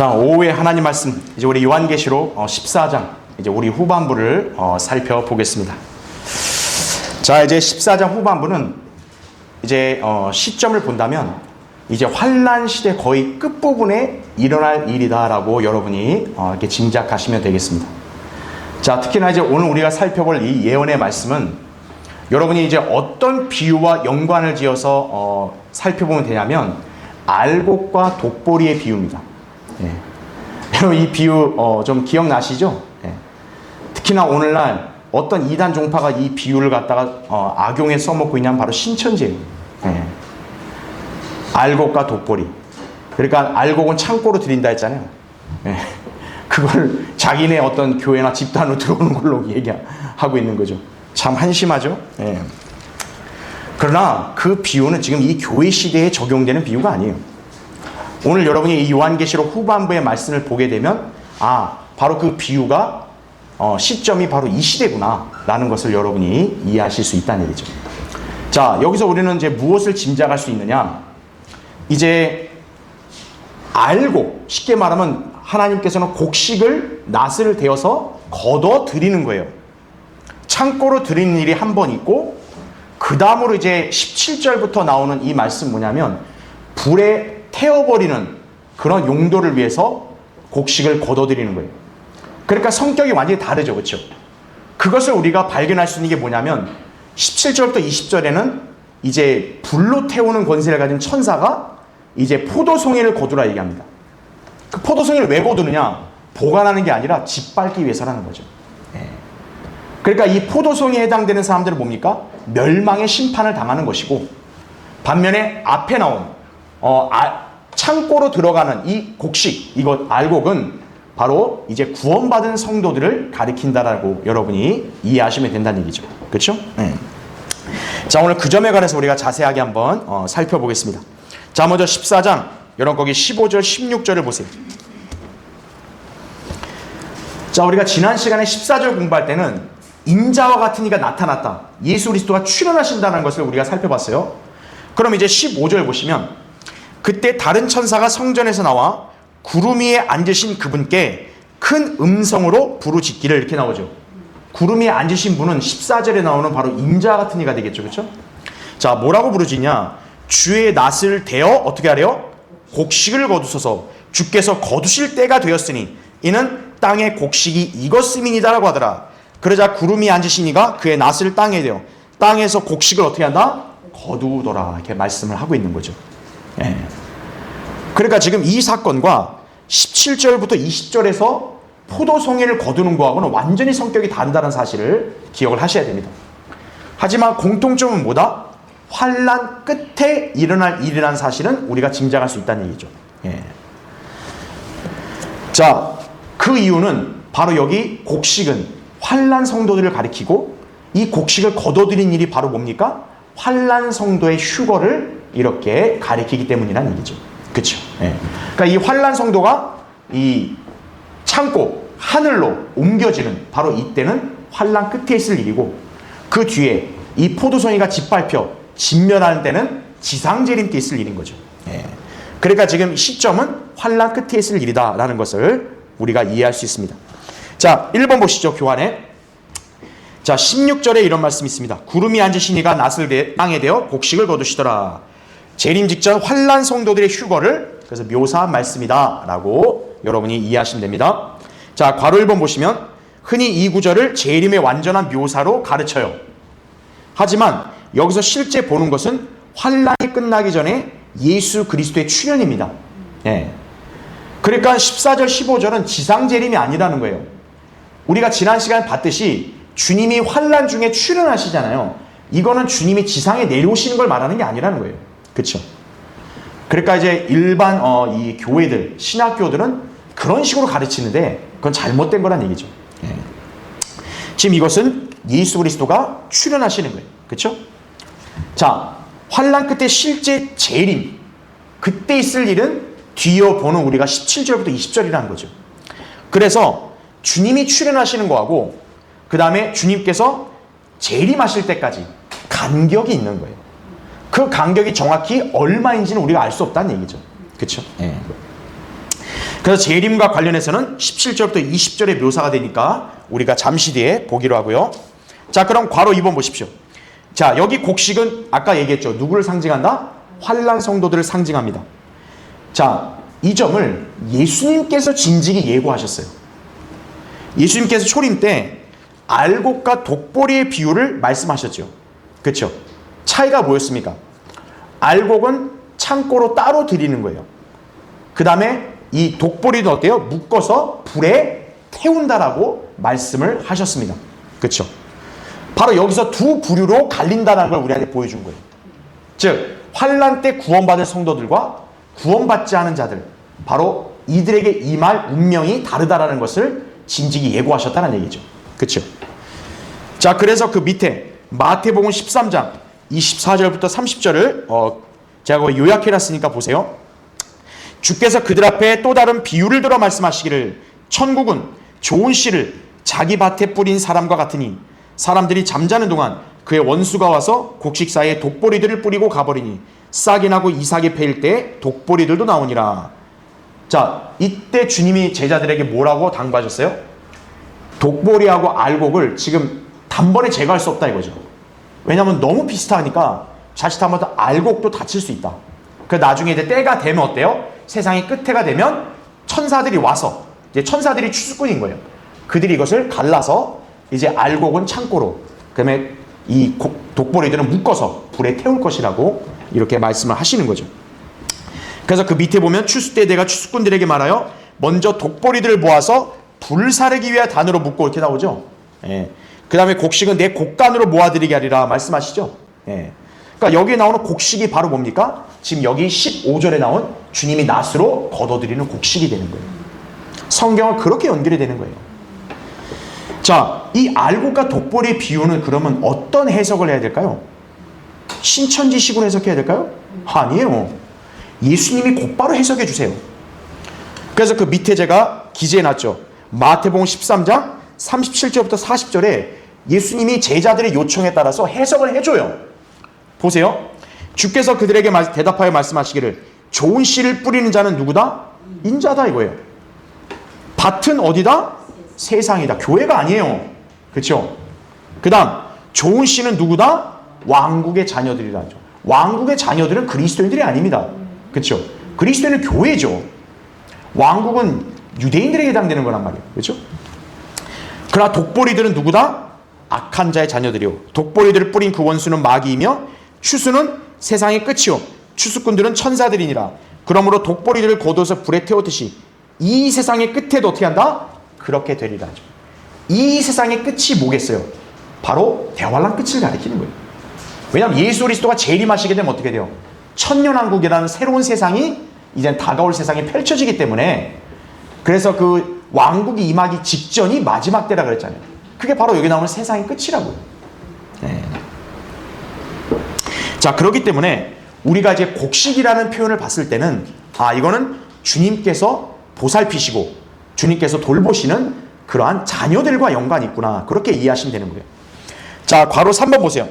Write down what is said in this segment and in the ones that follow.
자, 오후에 하나님 말씀, 이제 우리 요한계시록 14장, 이제 우리 후반부를 살펴보겠습니다. 자, 이제 14장 후반부는 이제 시점을 본다면 이제 환란 시대 거의 끝부분에 일어날 일이다라고 여러분이 이렇게 짐작하시면 되겠습니다. 자, 특히나 이제 오늘 우리가 살펴볼 이 예언의 말씀은 여러분이 이제 어떤 비유와 연관을 지어서 살펴보면 되냐면 알곡과 독보리의 비유입니다. 예. 여러분 이 비유 좀 기억나시죠? 예. 특히나 오늘날 어떤 이단 종파가 이 비유를 갖다가 악용해 써먹고 있냐면 바로 신천지예요. 예. 알곡과 독보리. 그러니까 알곡은 창고로 드린다 했잖아요. 예. 그걸 자기네 어떤 교회나 집단으로 들어오는 걸로 얘기하고 있는 거죠. 참 한심하죠? 예. 그러나 그 비유는 지금 이 교회 시대에 적용되는 비유가 아니에요. 오늘 여러분이 이 요한계시록 후반부의 말씀을 보게 되면 바로 그 비유가 시점이 바로 이 시대구나 라는 것을 여러분이 이해하실 수 있다는 얘기죠. 자, 여기서 우리는 이제 무엇을 짐작할 수 있느냐, 이제 알고 쉽게 말하면 하나님께서는 곡식을 낫을 대어서 걷어 드리는 거예요. 창고로 드리는 일이 한 번 있고, 그 다음으로 이제 17절부터 나오는 이 말씀 뭐냐면 불에 태워버리는 그런 용도를 위해서 곡식을 걷어들이는 거예요. 그러니까 성격이 완전히 다르죠. 그렇죠? 그것을 우리가 발견할 수 있는 게 뭐냐면 17절부터 20절에는 이제 불로 태우는 권세를 가진 천사가 이제 포도송이를 거두라 얘기합니다. 그 포도송이를 왜 거두느냐? 보관하는 게 아니라 짓밟기 위해서라는 거죠. 그러니까 이 포도송이에 해당되는 사람들은 뭡니까? 멸망의 심판을 당하는 것이고, 반면에 앞에 나온 창고로 들어가는 이 곡식, 이것 알곡은 바로 이제 구원받은 성도들을 가리킨다라고 여러분이 이해하시면 된다는 얘기죠. 그렇죠? 네. 자, 오늘 그 점에 관해서 우리가 자세하게 한번 살펴보겠습니다. 자, 먼저 14장, 여러분 거기 15절, 16절을 보세요. 자, 우리가 지난 시간에 14절 공부할 때는 인자와 같은 이가 나타났다, 예수 그리스도가 출현하신다는 것을 우리가 살펴봤어요. 그럼 이제 15절 보시면, 그때 다른 천사가 성전에서 나와 구름 위에 앉으신 그분께 큰 음성으로 부르짖기를, 이렇게 나오죠. 구름 위에 앉으신 분은 14절에 나오는 바로 인자 같은 이가 되겠죠. 그렇죠? 자, 뭐라고 부르짖냐? 주의 낫을 대어 어떻게 하래요? 곡식을 거두소서. 주께서 거두실 때가 되었으니 이는 땅의 곡식이 익었음이니다라고 하더라. 그러자 구름 위에 앉으신 이가 그의 낫을 땅에 대어 땅에서 곡식을 어떻게 한다? 거두더라. 이렇게 말씀을 하고 있는 거죠. 예. 그러니까 지금 이 사건과 17절부터 20절에서 포도송이를 거두는 거하고는 완전히 성격이 다르다는 사실을 기억을 하셔야 됩니다. 하지만 공통점은 뭐다? 환란 끝에 일어날 일이라는 사실은 우리가 짐작할 수 있다는 얘기죠. 예. 자, 그 이유는 바로 여기 곡식은 환란 성도들을 가리키고, 이 곡식을 거둬들인 일이 바로 뭡니까? 환란 성도의 휴거를 이렇게 가리키기 때문이라는 얘기죠. 그렇죠? 예. 그러니까 이 환란 성도가 이 창고 하늘로 옮겨지는 바로 이때는 환란 끝에 있을 일이고, 그 뒤에 이 포도송이가 짓밟혀 진멸하는 때는 지상재림 때 있을 일인 거죠. 예. 그러니까 지금 시점은 환란 끝에 있을 일이다라는 것을 우리가 이해할 수 있습니다. 자, 1번 보시죠. 교환에. 자, 16절에 이런 말씀이 있습니다. 구름이 앉으신 이가 낫을 땅에 대어 곡식을 거두시더라. 재림 직전 환란 성도들의 휴거를 그래서 묘사한 말씀이다 라고 여러분이 이해하시면 됩니다. 자, 괄호 1번 보시면 흔히 이 구절을 재림의 완전한 묘사로 가르쳐요. 하지만 여기서 실제 보는 것은 환란이 끝나기 전에 예수 그리스도의 출현입니다. 예. 그러니까 14절 15절은 지상재림이 아니라는 거예요. 우리가 지난 시간에 봤듯이 주님이 환란 중에 출현하시잖아요. 이거는 주님이 지상에 내려오시는 걸 말하는 게 아니라는 거예요. 그렇죠? 그러니까 이제 일반 이 교회들, 신학교들은 그런 식으로 가르치는데 그건 잘못된 거란 얘기죠. 예. 지금 이것은 예수 그리스도가 출현하시는 거예요. 그렇죠? 자, 환란 끝에 실제 재림, 그때 있을 일은 뒤이어 보는 우리가 17절부터 20절이라는 거죠. 그래서 주님이 출현하시는 거하고 그 다음에 주님께서 재림하실 때까지 간격이 있는 거예요. 그 간격이 정확히 얼마인지는 우리가 알 수 없다는 얘기죠. 그렇죠? 예. 그래서 재림과 관련해서는 17절부터 20절의 묘사가 되니까 우리가 잠시 뒤에 보기로 하고요. 자, 그럼 괄호 2번 보십시오. 자, 여기 곡식은 아까 얘기했죠. 누구를 상징한다? 환난 성도들을 상징합니다. 자, 이 점을 예수님께서 진즉이 예고하셨어요. 예수님께서 초림 때 알곡과 독보리의 비유를 말씀하셨죠. 그렇죠? 차이가 뭐였습니까? 알곡은 창고로 따로 드리는 거예요. 그 다음에 이 독보리도 어때요? 묶어서 불에 태운다라고 말씀을 하셨습니다. 그렇죠? 바로 여기서 두 부류로 갈린다는 걸 우리한테 보여준 거예요. 즉 환난 때 구원받을 성도들과 구원받지 않은 자들, 바로 이들에게 임할 운명이 다르다라는 것을 진즉이 예고하셨다는 얘기죠. 그렇죠? 자, 그래서 그 밑에 마태복음 13장 24절부터 30절을 제가 요약해놨으니까 보세요. 주께서 그들 앞에 또 다른 비유를 들어 말씀하시기를 천국은 좋은 씨를 자기 밭에 뿌린 사람과 같으니 사람들이 잠자는 동안 그의 원수가 와서 곡식 사이에 독보리들을 뿌리고 가버리니 싹이 나고 이삭이 패일 때 독보리들도 나오니라. 자, 이때 주님이 제자들에게 뭐라고 당부하셨어요? 독보리하고 알곡을 지금 단번에 제거할 수 없다 이거죠. 왜냐하면 너무 비슷하니까 자칫하면 알곡도 다칠 수 있다. 그 나중에 이제 때가 되면 어때요? 세상의 끝에가 되면 천사들이 와서, 이제 천사들이 추수꾼인 거예요. 그들이 이것을 갈라서 이제 알곡은 창고로, 그다음에 이 독보리들은 묶어서 불에 태울 것이라고 이렇게 말씀을 하시는 거죠. 그래서 그 밑에 보면 추수 때 내가 추수꾼들에게 말하여 먼저 독보리들을 모아서 불사르기 위해 단으로 묶고 이렇게 나오죠. 예. 그 다음에 곡식은 내 곡간으로 모아드리게 하리라 말씀하시죠. 예. 그러니까 여기에 나오는 곡식이 바로 뭡니까? 지금 여기 15절에 나온 주님이 낫으로 거둬들이는 곡식이 되는 거예요. 성경은 그렇게 연결이 되는 거예요. 자, 이 알곡과 독보리의 비유는 그러면 어떤 해석을 해야 될까요? 신천지식으로 해석해야 될까요? 아니에요. 예수님이 곧바로 해석해 주세요. 그래서 그 밑에 제가 기재해놨죠. 마태복음 13장 37절부터 40절에 예수님이 제자들의 요청에 따라서 해석을 해줘요. 보세요. 주께서 그들에게 대답하여 말씀하시기를 좋은 씨를 뿌리는 자는 누구다? 인자다 이거예요. 밭은 어디다? 세상이다. 교회가 아니에요. 그렇죠? 그 다음 좋은 씨는 누구다? 왕국의 자녀들이라 하죠. 왕국의 자녀들은 그리스도인들이 아닙니다. 그렇죠? 그리스도인은 교회죠. 왕국은 유대인들에게 해당되는 거란 말이에요. 그렇죠? 그러나 독보리들은 누구다? 악한 자의 자녀들이요. 독보리들을 뿌린 그 원수는 마귀이며 추수는 세상의 끝이요. 추수꾼들은 천사들이니라. 그러므로 독보리들을 거둬서 불에 태우듯이 이 세상의 끝에도 어떻게 한다? 그렇게 되리라 하죠. 이 세상의 끝이 뭐겠어요? 바로 대환란 끝을 가리키는 거예요. 왜냐하면 예수 그리스도가 재림하시게 되면 어떻게 돼요? 천년왕국이라는 새로운 세상이 이제 다가올 세상이 펼쳐지기 때문에, 그래서 그 왕국이 임하기 직전이 마지막 때라 그랬잖아요. 그게 바로 여기 나오는 세상의 끝이라고요. 네. 자, 그렇기 때문에 우리가 이제 곡식이라는 표현을 봤을 때는 이거는 주님께서 보살피시고 주님께서 돌보시는 그러한 자녀들과 연관이 있구나, 그렇게 이해하시면 되는 거예요. 자, 괄호 3번 보세요.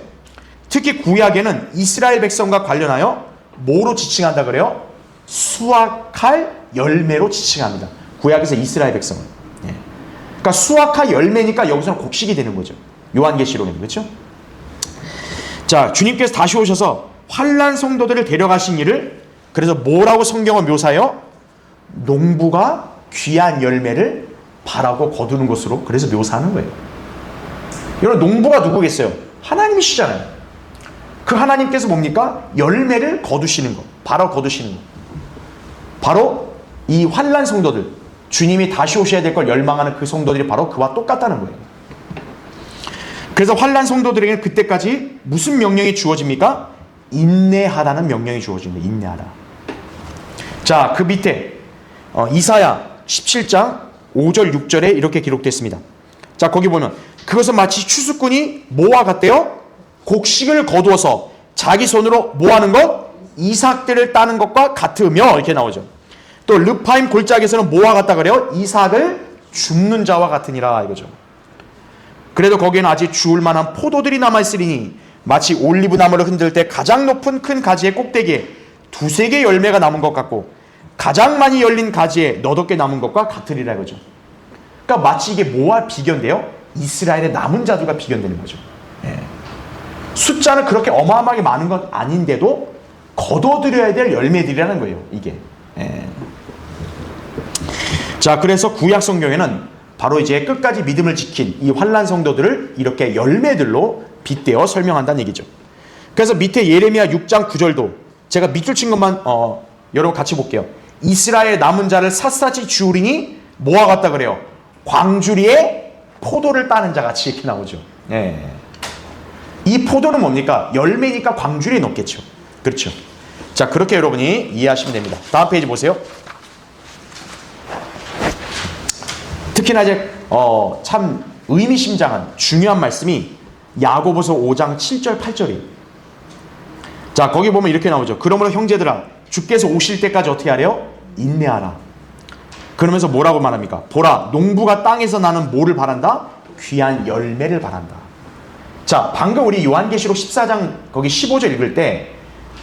특히 구약에는 이스라엘 백성과 관련하여 뭐로 지칭한다 그래요? 수확할 열매로 지칭합니다. 구약에서 이스라엘 백성은. 예. 그러니까 수확할 열매니까 여기서는 곡식이 되는 거죠. 요한계시록에는. 그렇죠? 자, 주님께서 다시 오셔서 환난 성도들을 데려가신 일을 그래서 뭐라고 성경은 묘사해요? 농부가 귀한 열매를 바라고 거두는 것으로 그래서 묘사하는 거예요. 여러분, 농부가 누구겠어요? 하나님이시잖아요. 그 하나님께서 뭡니까? 열매를 거두시는 것, 바로 거두시는 것. 바로 이 환난 성도들, 주님이 다시 오셔야 될 걸 열망하는 그 성도들이 바로 그와 똑같다는 거예요. 그래서 환난 성도들에게는 그때까지 무슨 명령이 주어집니까? 인내하라는 명령이 주어집니다. 인내하라. 자, 그 밑에 이사야 17장 5절 6절에 이렇게 기록됐습니다. 자, 거기 보면 그것은 마치 추수꾼이 뭐와 같대요? 곡식을 거두어서 자기 손으로 뭐하는 것? 이삭들을 따는 것과 같으며 이렇게 나오죠. 또 르파임 골짜기에서는 뭐와 같다 그래요? 이삭을 줍는 자와 같으니라 이거죠. 그래도 거기에는 아직 주울 만한 포도들이 남아있으리니 마치 올리브 나무를 흔들 때 가장 높은 큰 가지의 꼭대기에 두세 개의 열매가 남은 것 같고 가장 많이 열린 가지에 너덕게 남은 것과 같으리라 이거죠. 그러니까 마치 이게 뭐와 비견돼요? 이스라엘의 남은 자들과 비견되는 거죠. 예. 숫자는 그렇게 어마어마하게 많은 건 아닌데도 거둬들여야 될 열매들이라는 거예요. 이게. 예. 자, 그래서 구약 성경에는 바로 이제 끝까지 믿음을 지킨 이 환난 성도들을 이렇게 열매들로 빗대어 설명한다는 얘기죠. 그래서 밑에 예레미야 6장 9절도 제가 밑줄 친 것만 여러분 같이 볼게요. 이스라엘 남은 자를 샅샅이 주우리니 뭐와 같다 그래요? 광주리에 포도를 따는 자 같이 이렇게 나오죠. 예. 이 포도는 뭡니까? 열매니까 광주리에 넣겠죠. 그렇죠. 자, 그렇게 여러분이 이해하시면 됩니다. 다음 페이지 보세요. 특히나 이제 참 의미심장한 중요한 말씀이 야고보서 5장 7절 8절이에요. 자, 거기 보면 이렇게 나오죠. 그러므로 형제들아 주께서 오실 때까지 어떻게 하래요? 인내하라. 그러면서 뭐라고 말합니까? 보라, 농부가 땅에서 나는 뭐를 바란다? 귀한 열매를 바란다. 자, 방금 우리 요한계시록 14장 거기 15절 읽을 때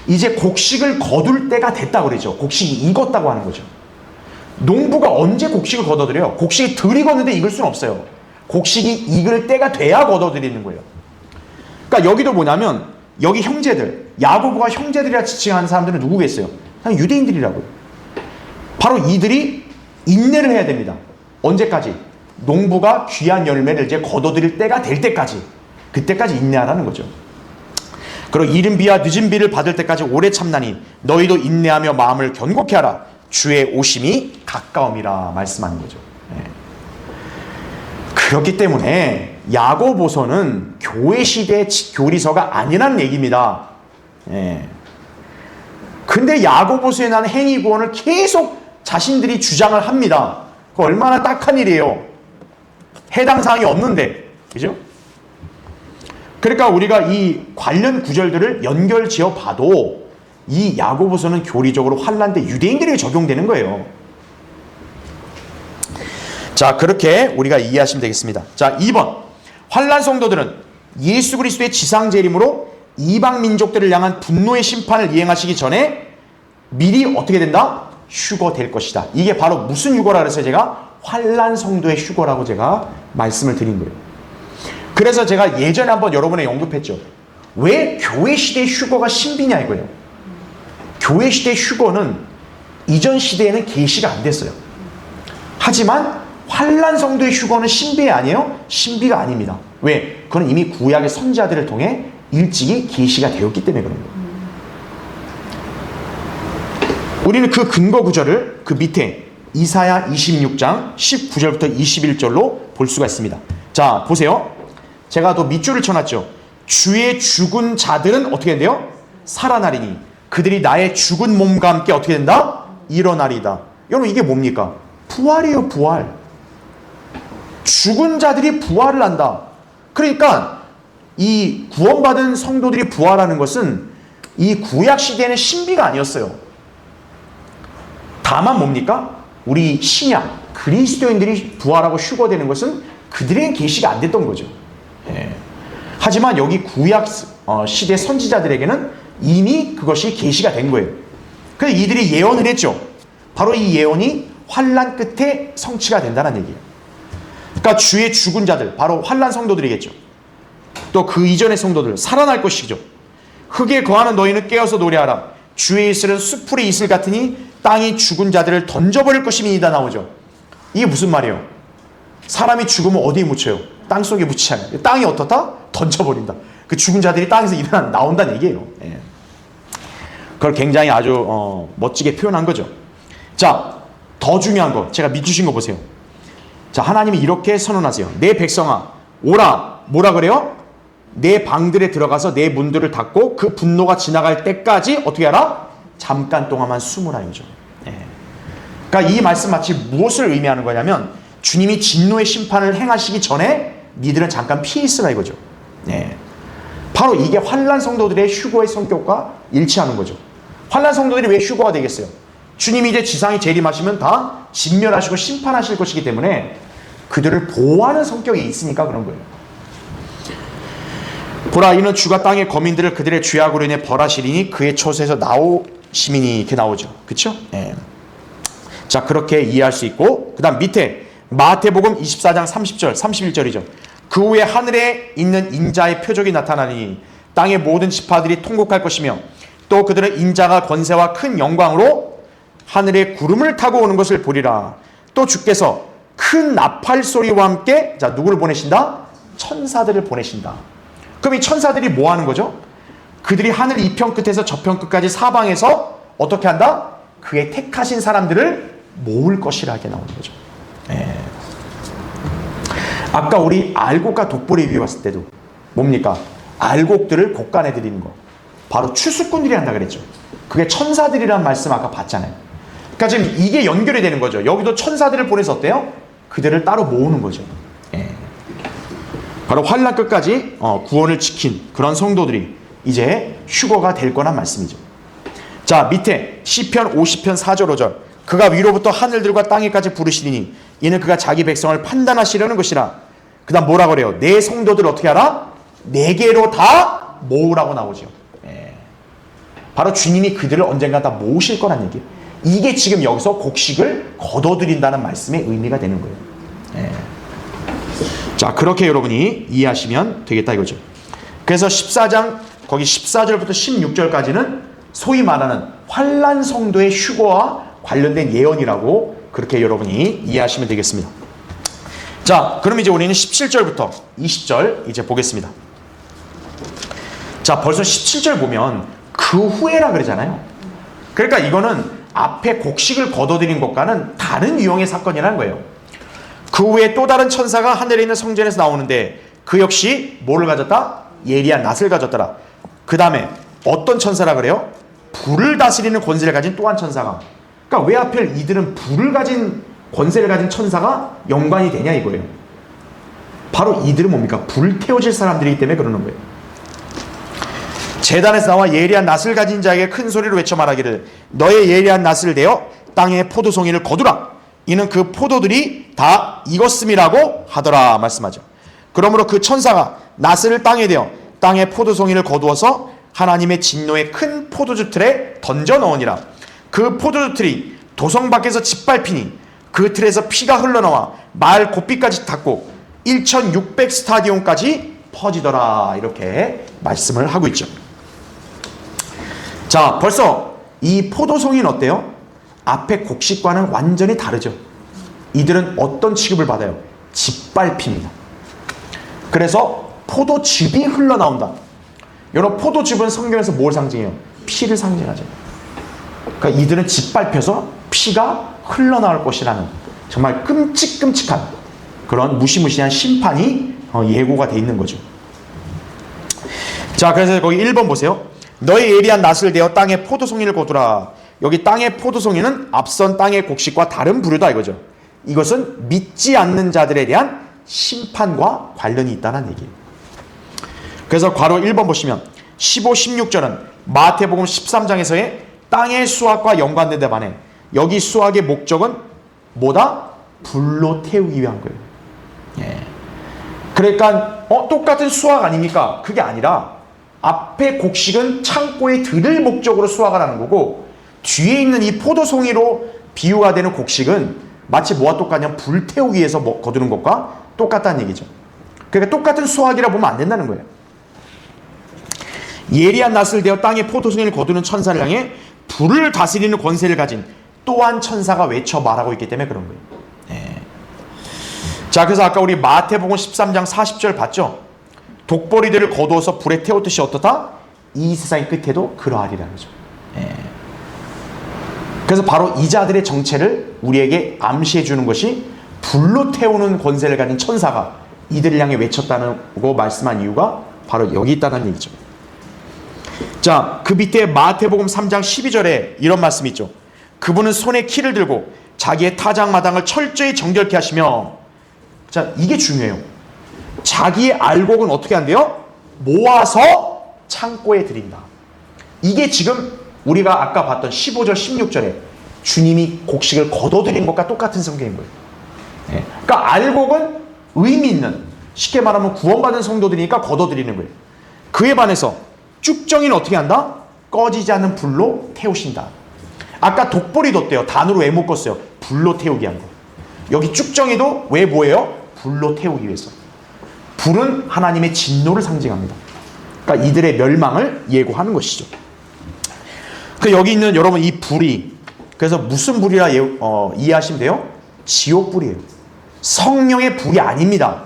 이제 곡식을 거둘 때가 됐다 그러죠. 곡식이 익었다고 하는 거죠. 농부가 언제 곡식을 거둬들여요? 곡식이 덜 익었는데 익을 수는 없어요. 곡식이 익을 때가 돼야 거둬들이는 거예요. 그러니까 여기도 뭐냐면 여기 형제들, 야고보가 형제들이라 지칭하는 사람들은 누구겠어요? 그냥 유대인들이라고요. 바로 이들이 인내를 해야 됩니다. 언제까지? 농부가 귀한 열매를 이제 거둬들일 때가 될 때까지. 그때까지 인내하라는 거죠. 그리고 이른 비와 늦은 비를 받을 때까지 오래 참나니 너희도 인내하며 마음을 견고케 하라. 주의 오심이 가까움이라 말씀하는 거죠. 네. 그렇기 때문에 야고보서는 교회 시대의 교리서가 아니라는 얘기입니다. 네. 근데 야고보서에 나는 행위 구원을 계속 자신들이 주장을 합니다. 그 얼마나 딱한 일이에요. 해당 사항이 없는데, 그죠? 그러니까 우리가 이 관련 구절들을 연결 지어 봐도 이 야고보서는 교리적으로 환난 때 유대인들에게 적용되는 거예요. 자, 그렇게 우리가 이해하시면 되겠습니다. 자, 2번. 환난 성도들은 예수 그리스도의 지상 재림으로 이방 민족들을 향한 분노의 심판을 이행하시기 전에 미리 어떻게 된다? 휴거될 것이다. 이게 바로 무슨 휴거라 그래서 제가 환난 성도의 휴거라고 제가 말씀을 드린 거예요. 그래서 제가 예전에 한번 여러분에 언급했죠. 왜 교회 시대의 휴거가 신비냐 이거예요. 교회 시대의 휴거는 이전 시대에는 계시가 안 됐어요. 하지만 환난 성도의 휴거는 신비 아니에요? 신비가 아닙니다. 왜? 그건 이미 구약의 선지자들을 통해 일찍이 계시가 되었기 때문에 그런 거예요. 우리는 그 근거 구절을 그 밑에 이사야 26장 19절부터 21절로 볼 수가 있습니다. 자, 보세요. 제가 또 밑줄을 쳐놨죠. 주의 죽은 자들은 어떻게 된대요? 살아나리니 그들이 나의 죽은 몸과 함께 어떻게 된다? 일어나리다. 여러분 이게 뭡니까? 부활이에요. 부활. 죽은 자들이 부활을 한다. 그러니까 이 구원받은 성도들이 부활하는 것은 이 구약 시대에는 신비가 아니었어요. 다만 뭡니까? 우리 신약 그리스도인들이 부활하고 휴거되는 것은 그들에겐 계시가 안 됐던 거죠. 예. 하지만 여기 구약 시대 선지자들에게는 이미 그것이 계시가 된 거예요. 그래서 이들이 예언을 했죠. 바로 이 예언이 환난 끝에 성취가 된다는 얘기예요. 그러니까 주의 죽은 자들, 바로 환난 성도들이겠죠. 또 그 이전의 성도들 살아날 것이죠. 흙에 거하는 너희는 깨어서 노래하라. 주의 이슬은 수풀의 이슬 같으니 땅이 죽은 자들을 던져버릴 것임이니이다 나오죠. 이게 무슨 말이에요? 사람이 죽으면 어디에 묻혀요? 땅 속에 묻히지 않아요. 땅이 어떻다? 던져버린다. 그 죽은 자들이 땅에서 나온다는 얘기예요. 예. 그걸 굉장히 아주 멋지게 표현한 거죠. 자, 더 중요한 거 제가 밑주신 거 보세요. 자, 하나님이 이렇게 선언하세요. 내 백성아 오라. 뭐라 그래요? 내 방들에 들어가서 내 문들을 닫고 그 분노가 지나갈 때까지 어떻게 하라? 잠깐 동안만 숨으라 이거죠. 예. 그러니까 이 말씀 마치 무엇을 의미하는 거냐면 주님이 진노의 심판을 행하시기 전에 니들은 잠깐 피해 있으라 이거죠. 예. 바로 이게 환난 성도들의 휴거의 성격과 일치하는 거죠. 환난 성도들이 왜 휴거가 되겠어요? 주님이 이제 지상에 재림하시면 다 진멸하시고 심판하실 것이기 때문에 그들을 보호하는 성격이 있으니까 그런 거예요. 보라 이는 주가 땅의 거민들을 그들의 죄악으로 인해 벌하시리니 그의 처소에서 나오시미니 이렇게 나오죠. 그렇죠? 예. 자, 그렇게 이해할 수 있고, 그 다음 밑에 마태복음 24장 30절, 31절이죠. 그 후에 하늘에 있는 인자의 표적이 나타나니 땅의 모든 지파들이 통곡할 것이며 또 그들은 인자가 권세와 큰 영광으로 하늘에 구름을 타고 오는 것을 보리라. 또 주께서 큰 나팔 소리와 함께, 자, 누구를 보내신다? 천사들을 보내신다. 그럼 이 천사들이 뭐 하는 거죠? 그들이 하늘 이편 끝에서 저편 끝까지 사방에서 어떻게 한다? 그의 택하신 사람들을 모을 것이라 하게 나오는 거죠. 예. 아까 우리 알곡과 독보리 비유했을 때도 뭡니까? 알곡들을 곡간에 드리는 거. 바로 추수꾼들이 한다 그랬죠. 그게 천사들이란 말씀 아까 봤잖아요. 그러니까 지금 이게 연결이 되는 거죠. 여기도 천사들을 보내서 어때요? 그들을 따로 모으는 거죠. 예. 바로 환난 끝까지 구원을 지킨 그런 성도들이 이제 휴거가 될 거란 말씀이죠. 자, 밑에 시편 50편 4절 5절. 그가 위로부터 하늘들과 땅에까지 부르시리니 이는 그가 자기 백성을 판단하시려는 것이라. 그 다음 뭐라 그래요? 내 성도들을 어떻게 하라? 내게로 다 모으라고 나오죠. 예. 바로 주님이 그들을 언젠가 다 모으실 거란 얘기예요. 이게 지금 여기서 곡식을 거둬들인다는 말씀의 의미가 되는 거예요. 예. 자, 그렇게 여러분이 이해하시면 되겠다 이거죠. 그래서 14장 거기 14절부터 16절까지는 소위 말하는 환난 성도의 휴거와 관련된 예언이라고 그렇게 여러분이 이해하시면 되겠습니다. 자, 그럼 이제 우리는 17절부터 20절 이제 보겠습니다. 자, 벌써 17절 보면 그 후에라 그러잖아요. 그러니까 이거는 앞에 곡식을 거둬들인 것과는 다른 유형의 사건이라는 거예요. 그 후에 또 다른 천사가 하늘에 있는 성전에서 나오는데 그 역시 뭐를 가졌다? 예리한 낫을 가졌더라. 그 다음에 어떤 천사라 그래요? 불을 다스리는 권세를 가진 또 한 천사가. 그러니까 왜 하필 이들은 불을 가진 권세를 가진 천사가 연관이 되냐 이거예요. 바로 이들은 뭡니까? 불태워질 사람들이기 때문에 그러는 거예요. 제단에서 나와 예리한 낫을 가진 자에게 큰 소리로 외쳐 말하기를 너의 예리한 낫을 대어 땅의 포도송이를 거두라. 이는 그 포도들이 다 익었음이라고 하더라 말씀하죠. 그러므로 그 천사가 낫을 땅에 대어 땅의 포도송이를 거두어서 하나님의 진노의 큰 포도주 틀에 던져 넣으니라. 그 포도주 틀이 도성 밖에서 짓밟히니 그 틀에서 피가 흘러나와 마을 고삐까지 닿고 1600 스타디온까지 퍼지더라. 이렇게 말씀을 하고 있죠. 자, 벌써 이 포도송이는 어때요? 앞에 곡식과는 완전히 다르죠. 이들은 어떤 취급을 받아요? 짓밟힙니다. 그래서 포도즙이 흘러나온다. 여러분, 포도즙은 성경에서 뭘 상징해요? 피를 상징하죠. 그러니까 이들은 짓밟혀서 피가 흘러나올 것이라는 정말 끔찍끔찍한 그런 무시무시한 심판이 예고가 돼 있는 거죠. 자, 그래서 거기 1번 보세요. 너의 예리한 낫을 대어 땅의 포도송이를 거두라. 여기 땅의 포도송이는 앞선 땅의 곡식과 다른 부류다 이거죠. 이것은 믿지 않는 자들에 대한 심판과 관련이 있다는 얘기예요. 그래서 괄호 1번 보시면 15, 16절은 마태복음 13장에서의 땅의 수확과 연관된데 반해 여기 수확의 목적은 뭐다? 불로 태우기 위한 거예요. 예. 그러니까 똑같은 수확 아닙니까? 그게 아니라 앞에 곡식은 창고에 들을 목적으로 수확을 하는 거고 뒤에 있는 이 포도송이로 비유가 되는 곡식은 마치 뭐와 똑같냐면 불태우기 위해서 거두는 것과 똑같다는 얘기죠. 그러니까 똑같은 수확이라 보면 안 된다는 거예요. 예리한 낫을 대어 땅에 포도송이를 거두는 천사를 향해 불을 다스리는 권세를 가진 또한 천사가 외쳐 말하고 있기 때문에 그런 거예요. 네. 자, 그래서 아까 우리 마태복음 13장 40절 봤죠? 독보리들을 거두어서 불에 태웠듯이 어떻다? 이 세상의 끝에도 그러하리라는 거죠. 네. 그래서 바로 이 자들의 정체를 우리에게 암시해 주는 것이 불로 태우는 권세를 가진 천사가 이들을 향해 외쳤다고 말씀한 이유가 바로 여기 있다는 얘기죠. 자, 그 밑에 마태복음 3장 12절에 이런 말씀이 있죠. 그분은 손에 키를 들고 자기의 타작마당을 철저히 정결케 하시며, 자, 이게 중요해요. 자기의 알곡은 어떻게 한대요? 모아서 창고에 드린다. 이게 지금 우리가 아까 봤던 15절 16절에 주님이 곡식을 거둬들인 것과 똑같은 성경인 거예요. 네. 그러니까 알곡은 의미 있는, 쉽게 말하면 구원받은 성도들이니까 거둬들이는 거예요. 그에 반해서 쭉정이는 어떻게 한다? 꺼지지 않는 불로 태우신다. 아까 독보리 뒀대요. 단으로 왜 묶었어요? 불로 태우기 한 거. 여기 쭉정이도 왜 뭐예요? 불로 태우기 위해서. 불은 하나님의 진노를 상징합니다. 그러니까 이들의 멸망을 예고하는 것이죠. 그 여기 있는 여러분 이 불이 그래서 무슨 불이라 이해하시면 돼요? 지옥불이에요. 성령의 불이 아닙니다.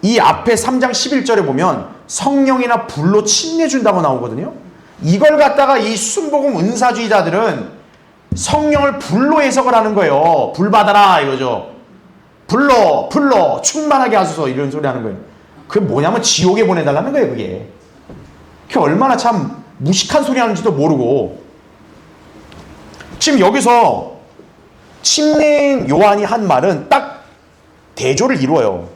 이 앞에 3장 11절에 보면 성령이나 불로 침례준다고 나오거든요. 이걸 갖다가 이 순복음 은사주의자들은 성령을 불로 해석을 하는 거예요. 불 받아라 이거죠. 불로 충만하게 하소서 이런 소리 하는 거예요. 그게 뭐냐면 지옥에 보내달라는 거예요. 그게 얼마나 참 무식한 소리 하는지도 모르고. 지금 여기서 침례 요한이 한 말은 딱 대조를 이루어요.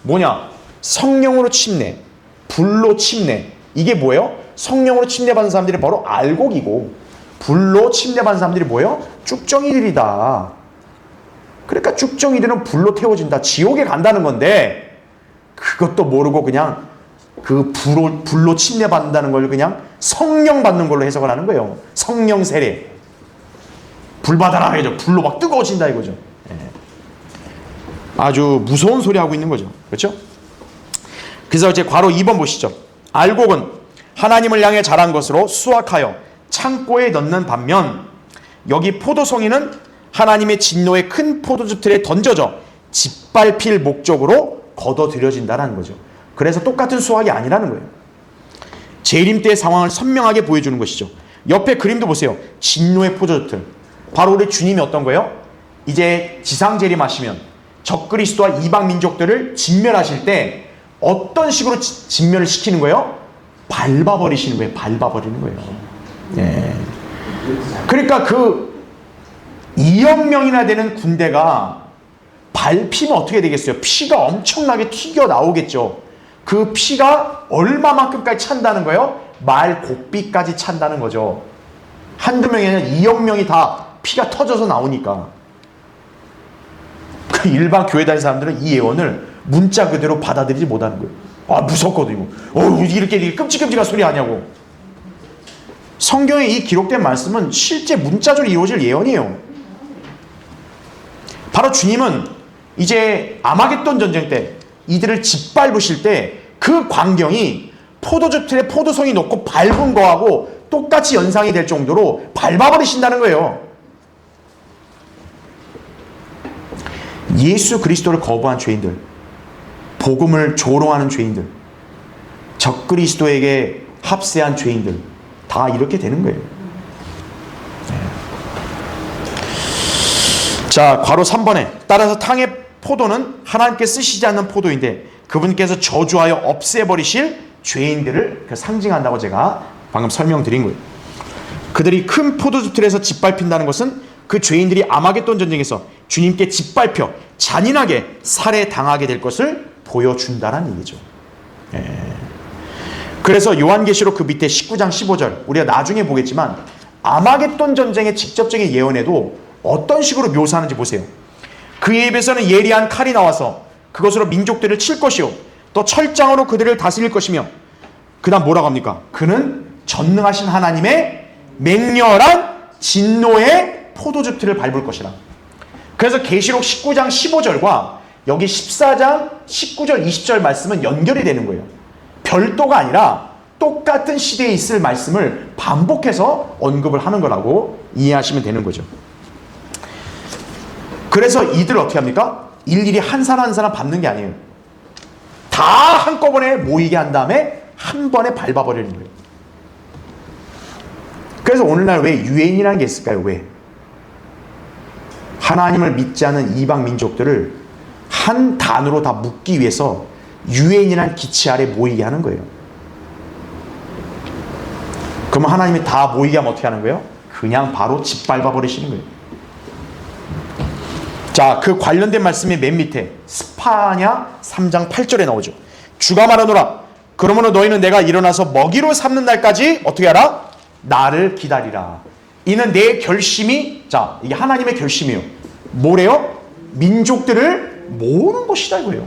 뭐냐? 성령으로 침례, 불로 침례. 이게 뭐예요? 성령으로 침례받은 사람들이 바로 알곡이고, 불로 침례받은 사람들이 뭐예요? 쭉정이들이다. 그러니까 쭉정이들은 불로 태워진다. 지옥에 간다는 건데 그것도 모르고 그냥 그 불로 침례받는다는 걸 그냥 성령 받는 걸로 해석을 하는 거예요. 성령 세례. 불 받아라 이거죠. 불로 막 뜨거워진다 이거죠. 아주 무서운 소리 하고 있는 거죠. 그렇죠? 그래서 이제 괄호 2번 보시죠. 알곡은 하나님을 향해 자란 것으로 수확하여 창고에 넣는 반면 여기 포도송이는 하나님의 진노의 큰 포도주 틀에 던져져 짓밟힐 목적으로 걷어들여진다는 거죠. 그래서 똑같은 수확이 아니라는 거예요. 재림 때의 상황을 선명하게 보여주는 것이죠. 옆에 그림도 보세요. 진노의 포도주 틀. 바로 우리 주님이 어떤 거예요? 이제 지상 재림하시면 적그리스도와 이방 민족들을 진멸하실 때 어떤 식으로 진멸을 시키는 거예요? 밟아버리시는 거예요. 밟아버리는 거예요. 네. 그러니까 그 2억 명이나 되는 군대가 밟히면 어떻게 되겠어요? 피가 엄청나게 튀겨 나오겠죠. 그 피가 얼마만큼까지 찬다는 거예요? 말 고삐까지 찬다는 거죠. 한두 명이 아니라 2억 명이 다 피가 터져서 나오니까. 그 일반 교회 다니는 사람들은 이 예언을 문자 그대로 받아들이지 못하는 거예요. 아, 무섭거든요. 이렇게 끔찍끔찍한 소리 하냐고. 성경에 이 기록된 말씀은 실제 문자적으로 이루어질 예언이에요. 바로 주님은 이제 아마겟돈 전쟁 때 이들을 짓밟으실 때 그 광경이 포도주 틀에 포도송이 놓고 밟은 거하고 똑같이 연상이 될 정도로 밟아버리신다는 거예요. 예수 그리스도를 거부한 죄인들, 복음을 조롱하는 죄인들, 적그리스도에게 합세한 죄인들 다 이렇게 되는 거예요. 자, 괄호 3번에 따라서 탕의 포도는 하나님께 쓰시지 않는 포도인데 그분께서 저주하여 없애버리실 죄인들을 상징한다고 제가 방금 설명드린 거예요. 그들이 큰 포도주 틀에서 짓밟힌다는 것은 그 죄인들이 아마겟돈 전쟁에서 주님께 짓밟혀 잔인하게 살해당하게 될 것을 보여준다는 얘기죠. 그래서 요한계시록 그 밑에 19장 15절 우리가 나중에 보겠지만 아마겟돈 전쟁의 직접적인 예언에도 어떤 식으로 묘사하는지 보세요. 그의 입에서는 예리한 칼이 나와서 그것으로 민족들을 칠 것이요 또 철장으로 그들을 다스릴 것이며 그 다음 뭐라고 합니까? 그는 전능하신 하나님의 맹렬한 진노의 포도주 틀을 밟을 것이라. 그래서 계시록 19장 15절과 여기 14장 19절 20절 말씀은 연결이 되는 거예요. 별도가 아니라 똑같은 시대에 있을 말씀을 반복해서 언급을 하는 거라고 이해하시면 되는 거죠. 그래서 이들 어떻게 합니까? 일일이 한 사람 한 사람 밟는 게 아니에요. 다 한꺼번에 모이게 한 다음에 한 번에 밟아버리는 거예요. 그래서 오늘날 왜 유엔이라는 게 있을까요? 왜? 하나님을 믿지 않은 이방 민족들을 한 단으로 다 묶기 위해서 유엔이라는 기치 아래 모이게 하는 거예요. 그러면 하나님이 다 모이게 하면 어떻게 하는 거예요? 그냥 바로 짓밟아 버리시는 거예요. 자, 그 관련된 말씀이 맨 밑에 스파냐 3장 8절에 나오죠. 주가 말하노라. 그러므로 너희는 내가 일어나서 먹이로 삼는 날까지 어떻게 하라? 나를 기다리라. 이는 내 결심이, 자, 이게 하나님의 결심이에요. 뭐래요? 민족들을 모으는 것이다 이거예요.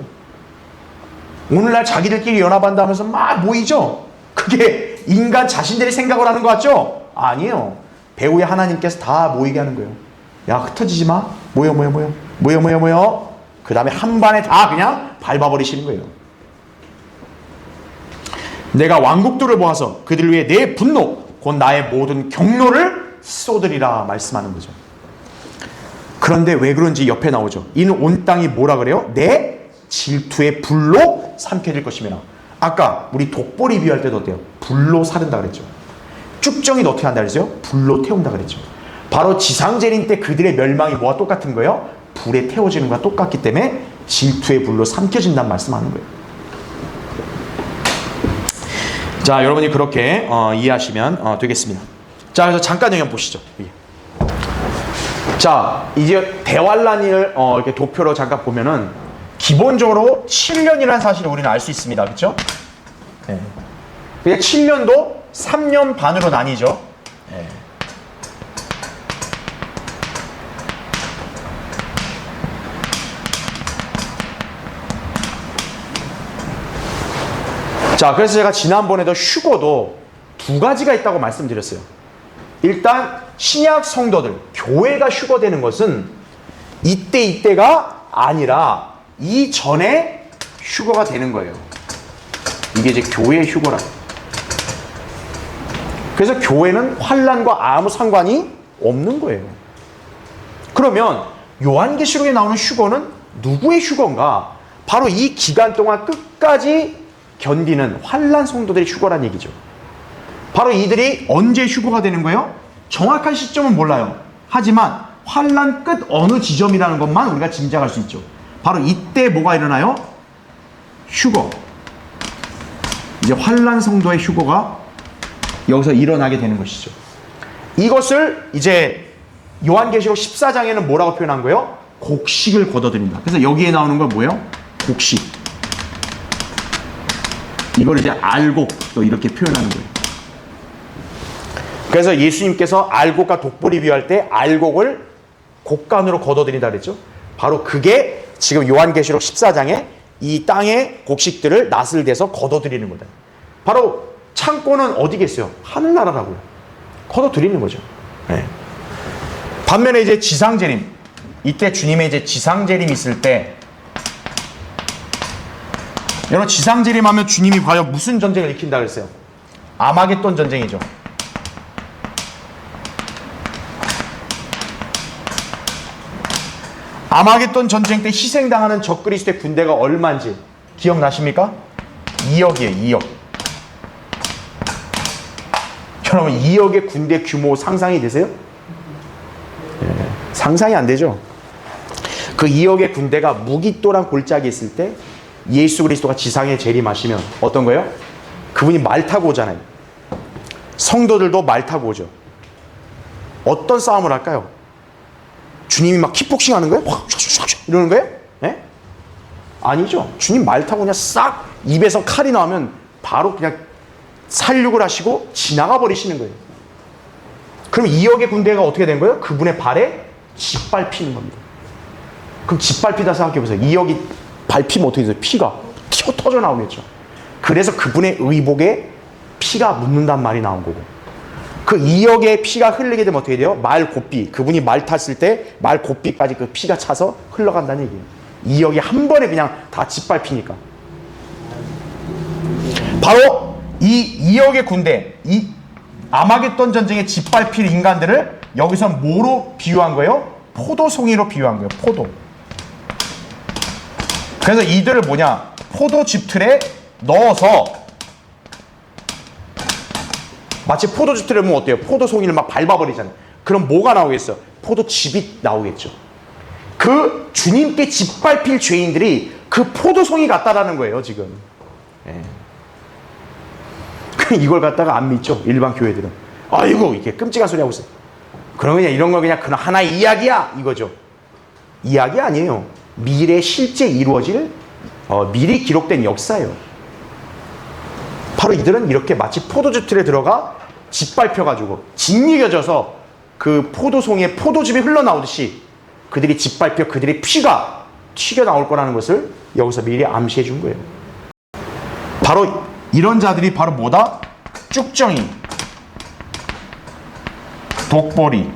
오늘날 자기들끼리 연합한다 하면서 막 모이죠. 그게 인간 자신들이 생각을 하는 것 같죠? 아니에요. 배후에 하나님께서 다 모이게 하는 거예요. 야, 흩어지지 마. 모여. 그 다음에 한 반에 다 그냥 밟아버리시는 거예요. 내가 왕국들을 모아서 그들 위해 내 분노 곧 나의 모든 경로를 쏟으리라 말씀하는 거죠. 그런데 왜 그런지 옆에 나오죠. 이는 온 땅이 뭐라 그래요? 내 질투의 불로 삼켜질 것이며. 아까 우리 독보리 비유할 때도 어때요? 불로 사른다 그랬죠. 쭉정이도 어떻게 한다 그랬어요? 불로 태운다 그랬죠. 바로 지상재림 때 그들의 멸망이 뭐와 똑같은 거예요? 불에 태워지는 것과 똑같기 때문에 질투의 불로 삼켜진다는 말씀하는 거예요. 자, 여러분이 그렇게 이해하시면 되겠습니다. 자, 그래서 잠깐 영역 보시죠. 자, 이제 대환란을 이렇게 도표로 잠깐 보면은 기본적으로 7년이라는 사실을 우리는 알 수 있습니다. 그렇죠? 네. 그러니까 7년도 3년 반으로 나뉘죠. 네. 자, 그래서 제가 지난번에도 휴거도 두 가지가 있다고 말씀드렸어요. 일단 신약 성도들, 교회가 휴거되는 것은 이때가 아니라 이전에 휴거가 되는 거예요. 이게 이제 교회의 휴거라. 그래서 교회는 환난과 아무 상관이 없는 거예요. 그러면 요한계시록에 나오는 휴거는 누구의 휴거인가? 바로 이 기간 동안 끝까지 견디는 환난 성도들의 휴거란 얘기죠. 바로 이들이 언제 휴거가 되는 거예요? 정확한 시점은 몰라요. 하지만 환난 끝 어느 지점이라는 것만 우리가 짐작할 수 있죠. 바로 이때 뭐가 일어나요? 휴거. 이제 환난 성도의 휴거가 여기서 일어나게 되는 것이죠. 이것을 이제 요한계시록 14장에는 뭐라고 표현한 거예요? 곡식을 걷어들인다. 그래서 여기에 나오는 건 뭐예요? 곡식. 이걸 이제 알곡 또 이렇게 표현하는 거예요. 그래서 예수님께서 알곡과 독보리 비유할 때 알곡을 곡간으로 걷어들인다 그랬죠. 바로 그게 지금 요한계시록 14장에 이 땅의 곡식들을 낫을 대서 걷어들이는 거다. 바로 창고는 어디겠어요? 하늘나라라고요. 걷어들이는 거죠. 네. 반면에 이제 지상재림, 이때 주님의 이제 지상재림이 있을 때, 여러분 지상재림하면 주님이 과연 무슨 전쟁을 일으킨다 그랬어요? 아마겟돈 전쟁이죠. 아마겟돈 전쟁 때 희생당하는 적그리스도의 군대가 얼마인지 기억나십니까? 2억이에요. 2억. 여러분 2억의 군대 규모 상상이 되세요? 네, 상상이 안 되죠. 그 2억의 군대가 무기또랑 골짜기에 있을 때 예수 그리스도가 지상에 재림하시면 어떤 거예요? 그분이 말 타고 오잖아요. 성도들도 말 타고 오죠. 어떤 싸움을 할까요? 주님이 막 킥복싱 하는 거예요? 이러는 거예요? 네? 아니죠. 주님 말 타고 그냥 싹 입에서 칼이 나오면 바로 그냥 살육을 하시고 지나가 버리시는 거예요. 그럼 2억의 군대가 어떻게 된 거예요? 그분의 발에 짓밟히는 겁니다. 그럼 짓밟히다 생각해 보세요. 2억이 밟히면 어떻게 돼요? 피가 튀어 터져 나오겠죠. 그래서 그분의 의복에 피가 묻는단 말이 나온 거고, 그 2억의 피가 흘리게 되면 어떻게 돼요? 말 곱비, 그분이 말 탔을 때 말 곱비까지 그 피가 차서 흘러간다는 얘기예요. 2억이 한 번에 그냥 다 짓밟히니까. 바로 이 2억의 군대, 이 아마겟돈 전쟁에 짓밟힐 인간들을 여기서 뭐로 비유한 거예요? 포도송이로 비유한 거예요. 포도. 그래서 이들을 뭐냐? 포도즙 틀에 넣어서, 마치 포도즙 틀에 넣으면 어때요? 포도송이를 막 밟아버리잖아요. 그럼 뭐가 나오겠어요? 포도즙이 나오겠죠. 그 주님께 짓밟힐 죄인들이 그 포도송이 같다라는 거예요, 지금. 예. 이걸 갖다가 안 믿죠, 일반 교회들은. 아이고, 이게 끔찍한 소리 하고 있어요. 그럼 그냥 이런 거 그냥 하나의 이야기야, 이거죠. 이야기 아니에요. 미래 실제 이루어질 미리 기록된 역사예요. 바로 이들은 이렇게 마치 포도즙 틀에 들어가 짓밟혀가지고 짓이겨져서 그 포도송이에 포도즙이 흘러나오듯이 그들이 짓밟혀 그들의 피가 튀겨나올 거라는 것을 여기서 미리 암시해 준 거예요. 바로 이런 자들이 바로 뭐다? 쭉정이. 독보리.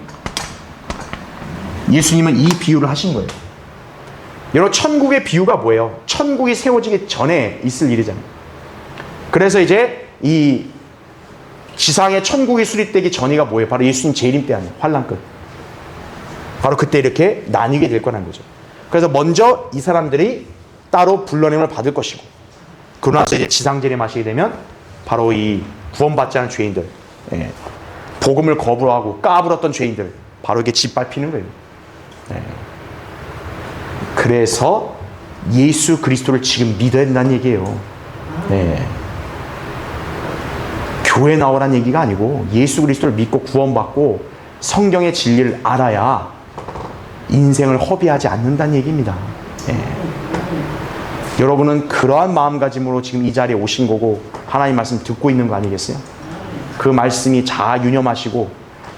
예수님은 이 비유를 하신 거예요. 여러분, 천국의 비유가 뭐예요? 천국이 세워지기 전에 있을 일이잖아요. 그래서 이제 이 지상의 천국이 수립되기 전이가 뭐예요? 바로 예수님 재림 때 아니에요. 환난 끝. 바로 그때 이렇게 나뉘게 될 거라는 거죠. 그래서 먼저 이 사람들이 따로 불러냄을 받을 것이고, 그러고 나서 이제 지상 재림하시게 되면 바로 이 구원받지 않은 죄인들, 복음을 거부하고 까불었던 죄인들, 바로 이렇게 짓밟히는 거예요. 그래서 예수 그리스도를 지금 믿어야 된다는 얘기예요. 교회 나오라는 얘기가 아니고 예수 그리스도를 믿고 구원받고 성경의 진리를 알아야 인생을 허비하지 않는다는 얘기입니다. 여러분은 그러한 마음가짐으로 지금 이 자리에 오신 거고 하나님 말씀 듣고 있는 거 아니겠어요? 그 말씀이 자아 유념하시고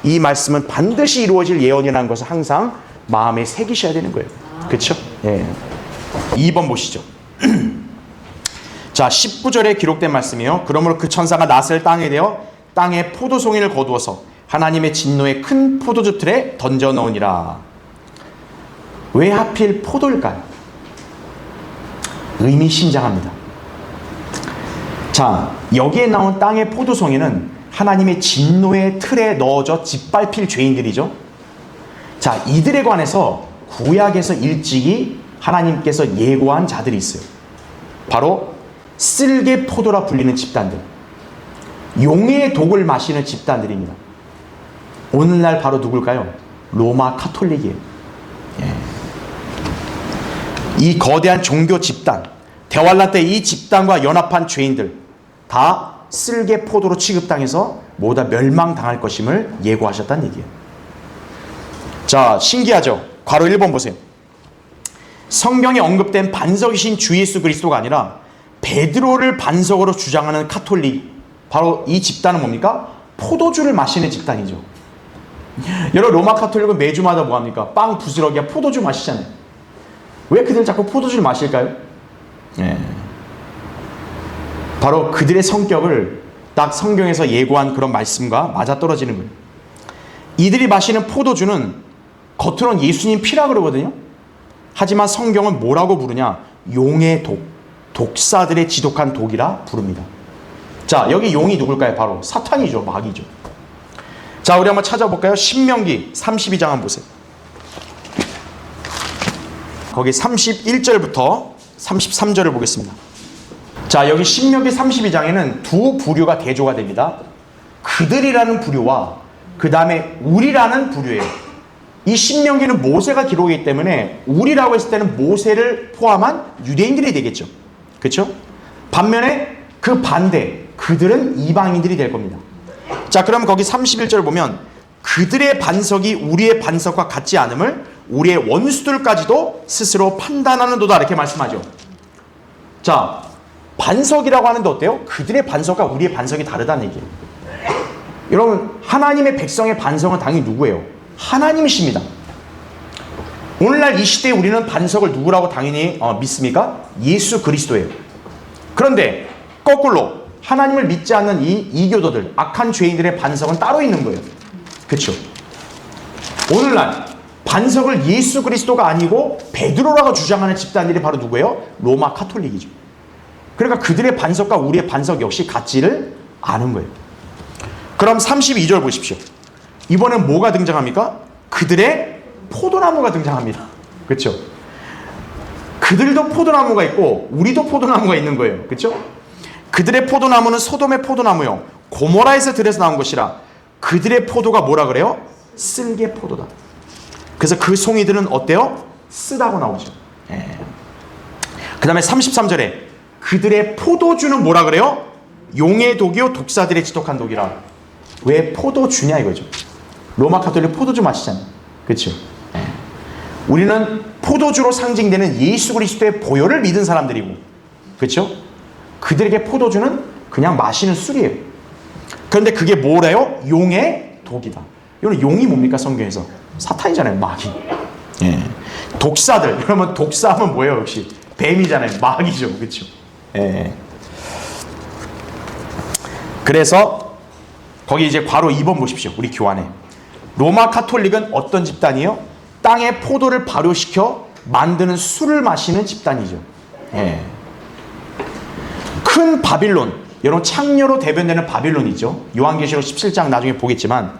이 말씀은 반드시 이루어질 예언이라는 것을 항상 마음에 새기셔야 되는 거예요. 그렇죠? 2번 보시죠. 자, 19절에 기록된 말씀이에요. 그러므로 그 천사가 낫을 땅에 대어 땅에 포도송이를 거두어서 하나님의 진노의 큰 포도주 틀에 던져 넣으니라. 왜 하필 포도일까요? 의미심장합니다. 자, 여기에 나온 땅의 포도송이는 하나님의 진노의 틀에 넣어져 짓밟힐 죄인들이죠. 자, 이들에 관해서 구약에서 일찍이 하나님께서 예고한 자들이 있어요. 바로 쓸개 포도라 불리는 집단들, 용의 독을 마시는 집단들입니다. 오늘날 바로 누굴까요? 로마 카톨릭이에요. 이 거대한 종교 집단, 대환란 때 이 집단과 연합한 죄인들 다 쓸개 포도로 취급당해서 모두 다 멸망당할 것임을 예고하셨다는 얘기예요. 자, 신기하죠? 괄호 1번 보세요. 성경에 언급된 반석이신 주 예수 그리스도가 아니라 베드로를 반석으로 주장하는 카톨릭, 바로 이 집단은 뭡니까? 포도주를 마시는 집단이죠. 여러분, 로마 카톨릭은 매주마다 뭐합니까? 빵 부스러기야 포도주 마시잖아요. 왜 그들 자꾸 포도주를 마실까요? 바로 그들의 성격을 딱 성경에서 예고한 그런 말씀과 맞아떨어지는 거예요. 이들이 마시는 포도주는 겉으로는 예수님 피라 그러거든요. 하지만 성경은 뭐라고 부르냐? 용의 독, 독사들의 지독한 독이라 부릅니다. 자, 여기 용이 누굴까요? 바로 사탄이죠. 마귀죠. 자, 우리 한번 찾아볼까요? 신명기 32장 한번 보세요. 거기 31절부터 33절을 보겠습니다. 자, 여기 신명기 32장에는 두 부류가 대조가 됩니다. 그들이라는 부류와 그 다음에 우리라는 부류예요. 이 신명기는 모세가 기록이기 때문에 우리라고 했을 때는 모세를 포함한 유대인들이 되겠죠. 그렇죠? 반면에 그 반대, 그들은 이방인들이 될 겁니다. 자, 그럼 거기 31절 보면 그들의 반석이 우리의 반석과 같지 않음을 우리의 원수들까지도 스스로 판단하는도다, 이렇게 말씀하죠. 자, 반석이라고 하는데 어때요? 그들의 반석과 우리의 반석이 다르다는 얘기예요. 여러분, 하나님의 백성의 반석은 당연히 누구예요? 하나님이십니다. 오늘날 이 시대에 우리는 반석을 누구라고 당연히 믿습니까? 예수 그리스도예요. 그런데 거꾸로 하나님을 믿지 않는 이 이교도들, 악한 죄인들의 반석은 따로 있는 거예요. 그렇죠? 오늘날 반석을 예수 그리스도가 아니고 베드로라고 주장하는 집단들이 바로 누구예요? 로마 카톨릭이죠. 그러니까 그들의 반석과 우리의 반석 역시 같지를 않은 거예요. 그럼 32절 보십시오. 이번엔 뭐가 등장합니까? 그들의 포도나무가 등장합니다. 그렇죠? 그들도 포도나무가 있고 우리도 포도나무가 있는 거예요. 그렇죠? 그들의 포도나무는 소돔의 포도나무요 고모라에서 들에서 나온 것이라. 그들의 포도가 뭐라 그래요? 쓸개 포도다. 그래서 그 송이들은 어때요? 쓰다고 나오죠. 그 다음에 33절에 그들의 포도주는 뭐라 그래요? 용의 독이요 독사들의 지독한 독이라. 왜 포도주냐 이거죠. 로마 카톨릭 포도주 마시잖아요. 그렇죠? 우리는 포도주로 상징되는 예수 그리스도의 보혈을 믿은 사람들이고, 그렇죠? 그들에게 포도주는 그냥 마시는 술이에요. 그런데 그게 뭐래요? 용의 독이다. 이건 용이 뭡니까 성경에서? 사탄이잖아요. 마귀. 독사들. 여러분, 독사하면 뭐예요? 역시 뱀이잖아요. 마귀죠. 그렇죠? 그래서 거기 이제 괄호 2번 보십시오. 우리 교환에 로마 카톨릭은 어떤 집단이에요? 땅에 포도를 발효시켜 만드는 술을 마시는 집단이죠. 예. 큰 바빌론, 여러분 창녀로 대변되는 바빌론이죠. 요한계시록 17장 나중에 보겠지만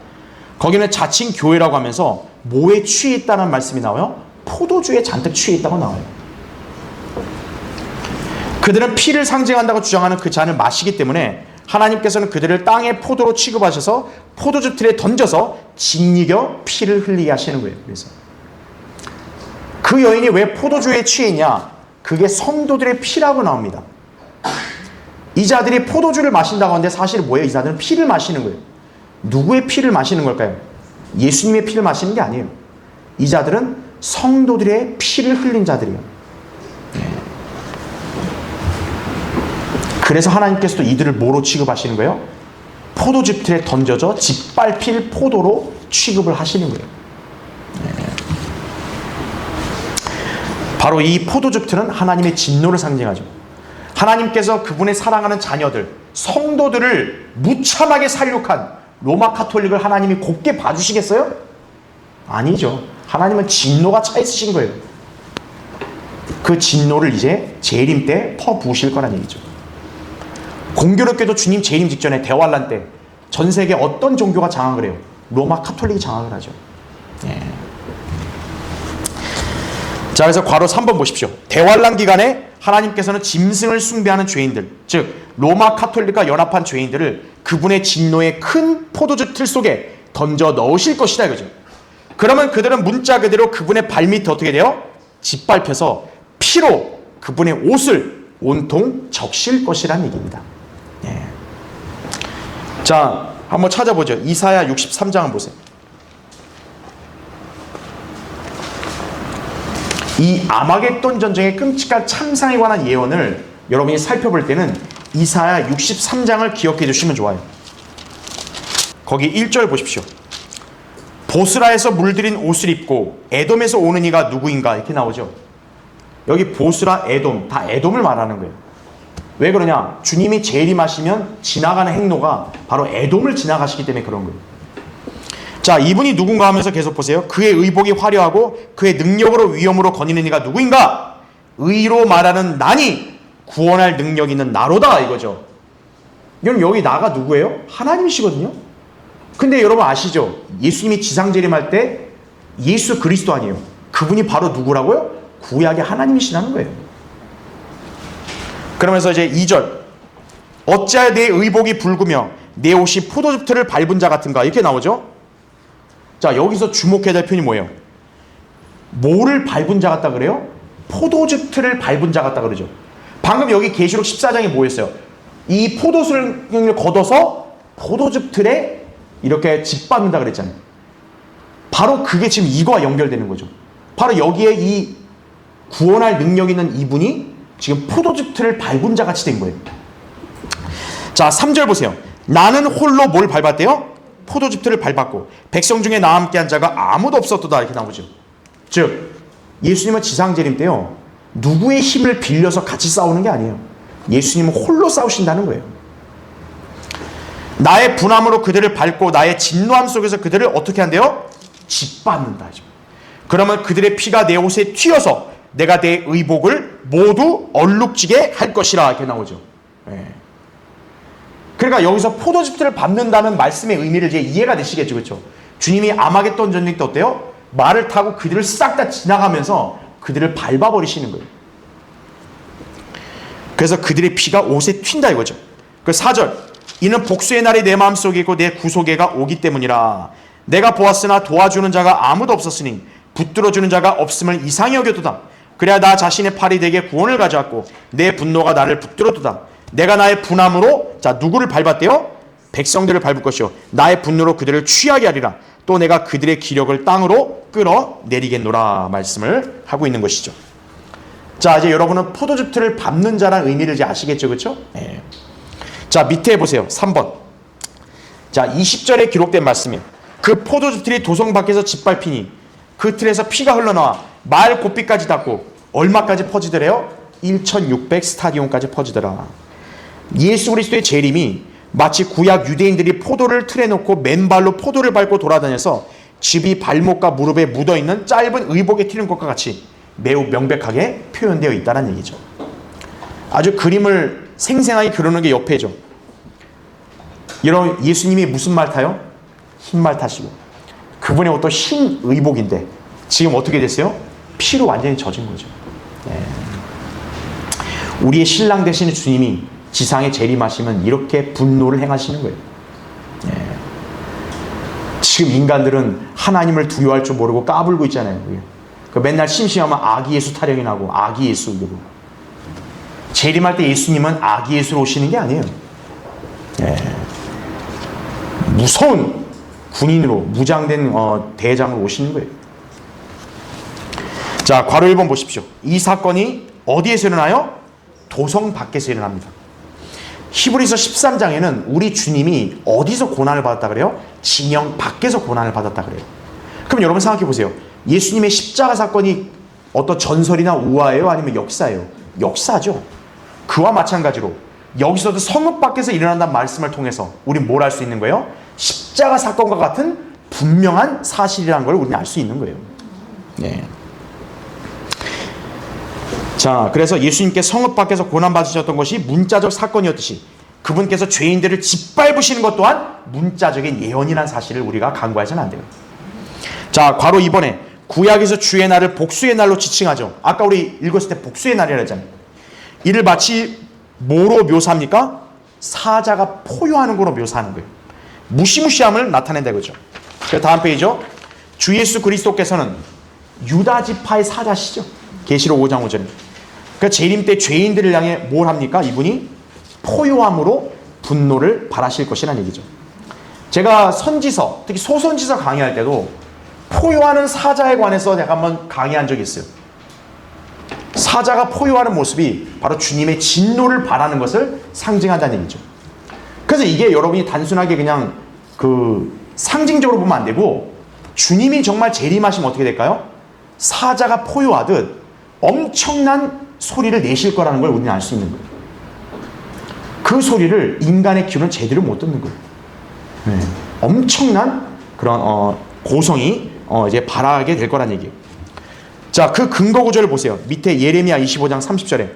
거기는 자칭 교회라고 하면서 뭐에 취해 있다는 말씀이 나와요? 포도주에 잔뜩 취해 있다고 나와요. 그들은 피를 상징한다고 주장하는 그 잔을 마시기 때문에 하나님께서는 그들을 땅의 포도로 취급하셔서 포도주 틀에 던져서 짓이겨 피를 흘리게 하시는 거예요. 그래서 그 여인이 왜 포도주에 취해 있냐? 그게 성도들의 피라고 나옵니다. 이 자들이 포도주를 마신다고 하는데 사실 뭐예요? 이 자들은 피를 마시는 거예요. 누구의 피를 마시는 걸까요? 예수님의 피를 마시는 게 아니에요. 이 자들은 성도들의 피를 흘린 자들이에요. 그래서 하나님께서도 이들을 뭐로 취급하시는 거예요? 포도즙 틀에 던져져 짓밟힐 포도로 취급을 하시는 거예요. 바로 이 포도즙 틀은 하나님의 진노를 상징하죠. 하나님께서 그분의 사랑하는 자녀들, 성도들을 무참하게 살육한 로마 카톨릭을 하나님이 곱게 봐주시겠어요? 아니죠. 하나님은 진노가 차 있으신 거예요. 그 진노를 이제 재림 때 퍼부으실 거란 얘기죠. 공교롭게도 주님 재림 직전에 대환란 때 전 세계 어떤 종교가 장악을 해요? 로마 카톨릭이 장악을 하죠. 예. 자, 그래서 괄호 3번 보십시오. 대환란 기간에 하나님께서는 짐승을 숭배하는 죄인들, 즉 로마 카톨릭과 연합한 죄인들을 그분의 진노의 큰 포도주 틀 속에 던져 넣으실 것이다 이거죠. 그러면 그들은 문자 그대로 그분의 발밑에 어떻게 돼요? 짓밟혀서 피로 그분의 옷을 온통 적실 것이라는 얘기입니다. 예. 자, 한번 찾아보죠. 이사야 63장을 보세요. 이 아마겟돈 전쟁의 끔찍한 참상에 관한 예언을 여러분이 살펴볼 때는 이사야 63장을 기억해 주시면 좋아요. 거기 1절 보십시오. 보스라에서 물들인 옷을 입고 에돔에서 오는 이가 누구인가 이렇게 나오죠. 여기 보스라, 에돔, 다 에돔을 말하는 거예요. 왜 그러냐? 주님이 재림하시면 지나가는 행로가 바로 에돔을 지나가시기 때문에 그런 거예요. 자, 이분이 누군가 하면서 계속 보세요. 그의 의복이 화려하고 그의 능력으로 위엄으로 거니는 이가 누구인가? 의로 말하는 나니 구원할 능력 있는 나로다 이거죠. 여러분 여기 나가 누구예요? 하나님이시거든요. 근데 여러분 아시죠? 예수님이 지상재림할 때 예수 그리스도 아니에요. 그분이 바로 누구라고요? 구약의 하나님이시라는 거예요. 그러면서 이제 2절 어찌하여 내 의복이 붉으며 내 옷이 포도즙 틀을 밟은 자 같은가 이렇게 나오죠. 자, 여기서 주목해야 될 표현이 뭐예요? 뭐를 밟은 자 같다 그래요? 포도즙 틀을 밟은 자 같다 그러죠. 방금 여기 계시록 14장에 뭐였어요? 이 포도술을 걷어서 포도즙 틀에 이렇게 짓밟는다 그랬잖아요. 바로 그게 지금 이거와 연결되는 거죠. 바로 여기에 이 구원할 능력 있는 이분이 지금 포도즙 틀을 밟은 자 같이 된 거예요. 자, 3절 보세요. 나는 홀로 뭘 밟았대요? 포도즙 틀을 밟았고 백성 중에 나와 함께한 자가 아무도 없었도다 이렇게 나오죠. 즉 예수님은 지상재림 때요 누구의 힘을 빌려서 같이 싸우는 게 아니에요. 예수님은 홀로 싸우신다는 거예요. 나의 분함으로 그들을 밟고 나의 진노함 속에서 그들을 어떻게 한대요? 짓밟는다. 그러면 그들의 피가 내 옷에 튀어서 내가 내 의복을 모두 얼룩지게 할 것이라 이렇게 나오죠. 네. 그러니까 여기서 포도즙들을 밟는다는 말씀의 의미를 이제 이해가 되시겠죠. 그렇죠? 주님이 아마겟돈 전쟁 때 어때요? 말을 타고 그들을 싹 다 지나가면서 그들을 밟아버리시는 거예요. 그래서 그들의 피가 옷에 튄다 이거죠. 그 4절 이는 복수의 날이 내 마음속에 있고 내 구속에가 오기 때문이라. 내가 보았으나 도와주는 자가 아무도 없었으니 붙들어주는 자가 없음을 이상히 여겨도다. 그래야 나 자신의 팔이 내게 구원을 가져왔고 내 분노가 나를 붙들어도다. 내가 나의 분함으로 자 누구를 밟았대요? 백성들을 밟을 것이요 나의 분노로 그들을 취하게 하리라. 또 내가 그들의 기력을 땅으로 끌어내리겠노라 말씀을 하고 있는 것이죠. 자, 이제 여러분은 포도즙 틀을 밟는 자라는 의미를 이제 아시겠죠, 그렇죠? 네. 자, 밑에 보세요. 3번. 자, 20절에 기록된 말씀이에요. 그 포도즙 틀이 도성 밖에서 짓밟히니 그 틀에서 피가 흘러나와 마을 고삐까지 닿고 얼마까지 퍼지더래요? 1600 스타디온까지 퍼지더라. 예수 그리스도의 재림이 마치 구약 유대인들이 포도를 틀에 놓고 맨발로 포도를 밟고 돌아다녀서 즙이 발목과 무릎에 묻어있는 짧은 의복에 튀는 것과 같이 매우 명백하게 표현되어 있다는 얘기죠. 아주 그림을 생생하게 그려놓은 게 옆에죠. 여러분, 예수님이 무슨 말 타요? 흰 말 타시고, 그분의 옷도 흰 의복인데 지금 어떻게 됐어요? 피로 완전히 젖은 거죠. 우리의 신랑 되시는 주님이 지상에 재림하시면 이렇게 분노를 행하시는 거예요. 지금 인간들은 하나님을 두려워할 줄 모르고 까불고 있잖아요. 맨날 심심하면 아기 예수 타령이 나고 아기 예수 이러고. 재림할 때 예수님은 아기 예수로 오시는 게 아니에요. 무서운 군인으로 무장된 대장으로 오시는 거예요. 자, 괄호 1번 보십시오. 이 사건이 어디에서 일어나요? 도성 밖에서 일어납니다. 히브리서 13장에는 우리 주님이 어디서 고난을 받았다 그래요? 진영 밖에서 고난을 받았다 그래요. 그럼 여러분 생각해 보세요. 예수님의 십자가 사건이 어떤 전설이나 우화예요? 아니면 역사예요? 역사죠. 그와 마찬가지로 여기서도 성읍 밖에서 일어난다는 말씀을 통해서 우리는 뭘 알 수 있는 거예요? 십자가 사건과 같은 분명한 사실이라는 걸 우리는 알 수 있는 거예요. 네. 자, 그래서 예수님께 성읍 밖에서 고난받으셨던 것이 문자적 사건이었듯이 그분께서 죄인들을 짓밟으시는 것 또한 문자적인 예언이라는 사실을 우리가 간과해서는 안 돼요. 자, 괄호 2번에 구약에서 주의 날을 복수의 날로 지칭하죠. 아까 우리 읽었을 때 복수의 날이라 했잖아요. 이를 마치 뭐로 묘사합니까? 사자가 포효하는 거로 묘사하는 거예요. 무시무시함을 나타낸다 이거죠. 다음 페이지죠. 주 예수 그리스도께서는 유다 지파의 사자시죠. 계시록 5장 5절에. 그러니까 재림 때 죄인들을 향해 뭘 합니까? 이분이 포효함으로 분노를 발하실 것이라는 얘기죠. 제가 선지서, 특히 소선지서 강의할 때도 포효하는 사자에 관해서 제가 한번 강의한 적이 있어요. 사자가 포효하는 모습이 바로 주님의 진노를 발하는 것을 상징한다는 얘기죠. 그래서 이게 여러분이 단순하게 그냥 상징적으로 보면 안 되고 주님이 정말 재림하시면 어떻게 될까요? 사자가 포효하듯 엄청난 소리를 내실 거라는 걸 우리는 알 수 있는 거예요. 그 소리를 인간의 귀는 제대로 못 듣는 거예요. 엄청난 그런 고성이 이제 발하게 될 거란 얘기예요. 자, 그 근거 구절을 보세요. 밑에 예레미야 25장 30절에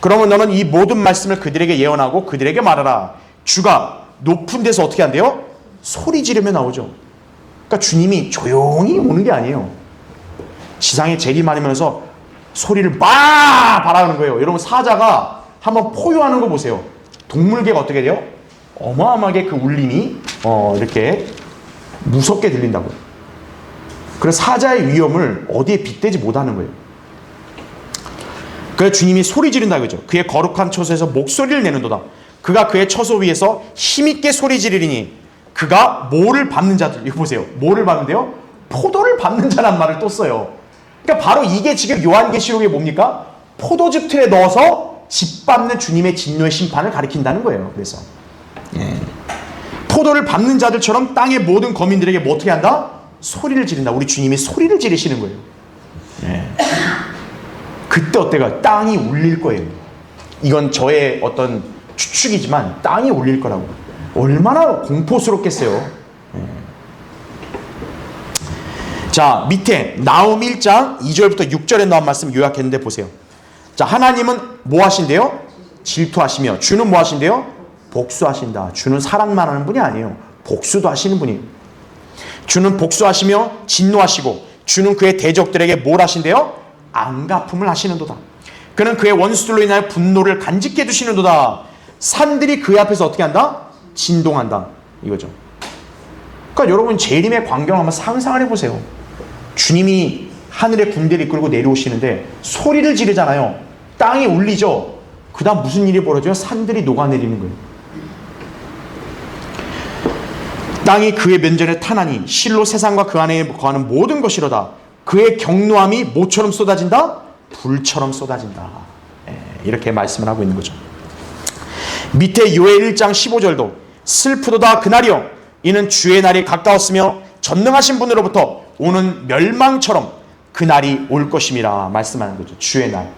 그러면 너는 이 모든 말씀을 그들에게 예언하고 그들에게 말하라. 주가 높은 데서 어떻게 한대요? 소리 지르며 나오죠. 그러니까 주님이 조용히 오는 게 아니에요. 지상에 재림하면서 소리를 막 발하는 거예요. 여러분, 사자가 한번 포효하는 거 보세요. 동물계가 어떻게 돼요? 어마어마하게 그 울림이 이렇게 무섭게 들린다고요. 그래서 사자의 위험을 어디에 빗대지 못하는 거예요. 그래서 주님이 소리 지른다 이거죠. 그의 거룩한 처소에서 목소리를 내는도다. 그가 그의 처소 위에서 힘있게 소리 지르리니 그가 뭐를 밟는 자들, 이거 보세요. 뭐를 밟는데요? 포도를 밟는 자란 말을 또 써요. 그러니까 바로 이게 지금 요한계시록에 뭡니까? 포도즙 틀에 넣어서 짓밟는 주님의 진노의 심판을 가리킨다는 거예요. 그래서 포도를 밟는 자들처럼 땅의 모든 거민들에게 뭐 어떻게 한다? 소리를 지른다. 우리 주님이 소리를 지르시는 거예요. 그때 어때가? 땅이 울릴 거예요. 이건 저의 어떤 추측이지만 땅이 울릴 거라고. 얼마나 공포스럽겠어요. 자, 밑에 나움 1장 2절부터 6절에 나온 말씀 요약했는데 보세요. 자, 하나님은 뭐 하신대요? 질투하시며, 주는 뭐 하신대요? 복수하신다. 주는 사랑만 하는 분이 아니에요. 복수도 하시는 분이에요. 주는 복수하시며 진노하시고, 주는 그의 대적들에게 뭘 하신대요? 안갚음을 하시는도다. 그는 그의 원수들로 인하여 분노를 간직해 두시는도다. 산들이 그 앞에서 어떻게 한다? 진동한다. 이거죠. 그러니까 여러분, 재림의 광경을 한번 상상을 해보세요. 주님이 하늘의 군대를 이끌고 내려오시는데 소리를 지르잖아요. 땅이 울리죠. 그 다음 무슨 일이 벌어져요? 산들이 녹아내리는 거예요. 땅이 그의 면전에 타나니 실로 세상과 그 안에 거하는 모든 것이로다. 그의 경노함이 뭐처럼 쏟아진다? 불처럼 쏟아진다. 이렇게 말씀을 하고 있는 거죠. 밑에 요엘 1장 15절도 슬프도다 그날이요 이는 주의 날이 가까웠으며 전능하신 분으로부터 오는 멸망처럼 그날이 올 것임이라 말씀하는 거죠. 주의 날.